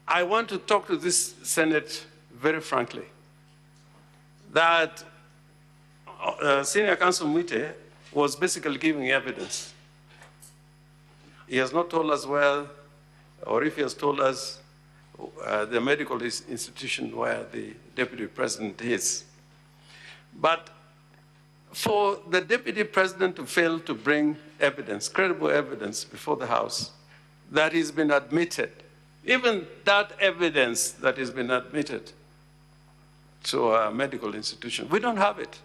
I want to talk to this Senate very frankly, that Senior Counsel Mwite was basically giving evidence. He has not told us where, or if he has told us, the medical institution where the Deputy President is. But for the Deputy President to fail to bring evidence, credible evidence before the House that has been admitted, even that evidence that has been admitted to a medical institution, we don't have it.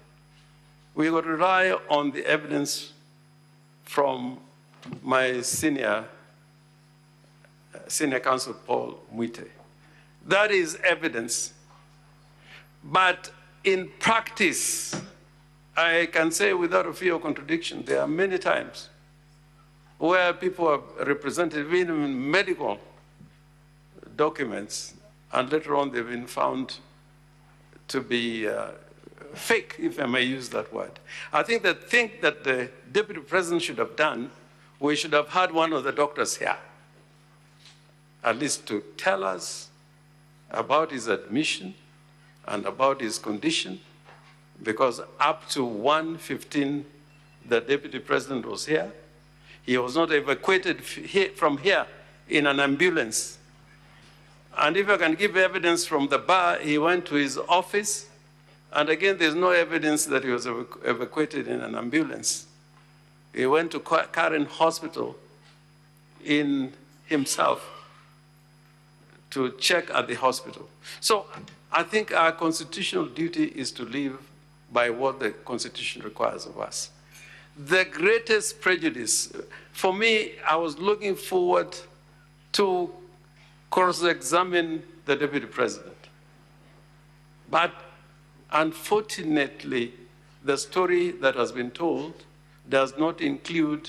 We will rely on the evidence from my senior counsel, Paul Mwite. That is evidence. But in practice, I can say without a fear of contradiction, there are many times where people are represented even in medical documents, and later on they've been found to be fake, if I may use that word. I think that the Deputy President should have done, we should have had one of the doctors here, at least to tell us about his admission and about his condition, because up to 1:15, the Deputy President was here. He was not evacuated from here in an ambulance. And if I can give evidence from the bar, he went to his office, and again, there's no evidence that he was evacuated in an ambulance. He went to Karen Hospital in himself to check at the hospital. So I think our constitutional duty is to live by what the Constitution requires of us. The greatest prejudice, for me, I was looking forward to cross-examine the Deputy President. But unfortunately, the story that has been told does not include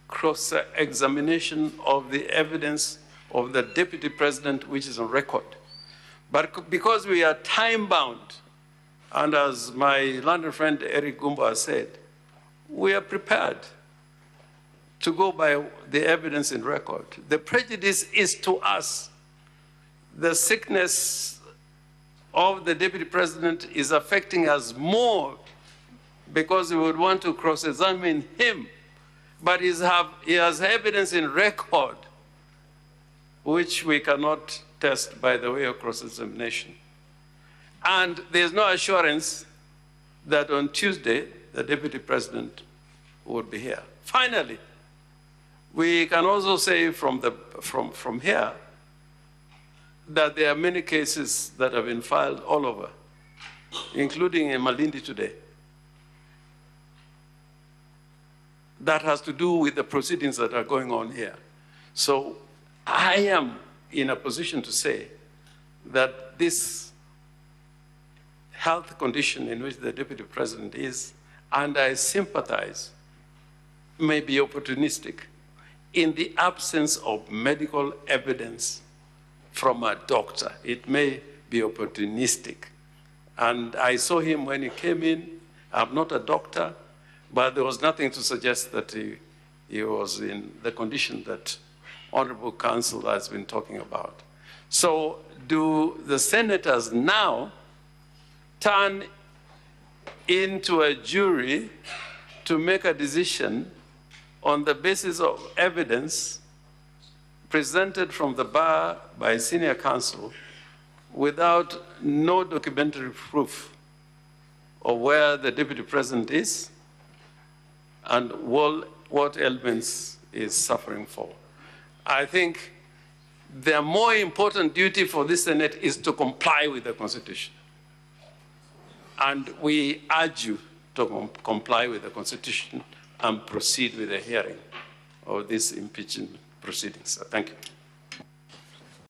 cross-examination of the evidence of the Deputy President, which is on record. But because we are time-bound, and as my London friend Eric Gumba said, we are prepared to go by the evidence in record. The prejudice is to us. The sickness of the Deputy President is affecting us more because we would want to cross-examine him, but he has evidence in record which we cannot test by the way of cross-examination. And there's no assurance that on Tuesday, the Deputy President would be here. Finally, we can also say from here that there are many cases that have been filed all over, including in Malindi today, that has to do with the proceedings that are going on here. So I am in a position to say that this health condition in which the Deputy President is, and I sympathize, may be opportunistic in the absence of medical evidence from a doctor. It may be opportunistic. And I saw him when he came in. I'm not a doctor, but there was nothing to suggest that he was in the condition that Honorable Counsel has been talking about. So do the senators now turn into a jury to make a decision on the basis of evidence presented from the bar by senior counsel without no documentary proof of where the Deputy President is and what ailments is suffering for? I think the more important duty for this Senate is to comply with the Constitution. And we urge you to comply with the Constitution and proceed with the hearing of these impeachment proceedings. Thank you.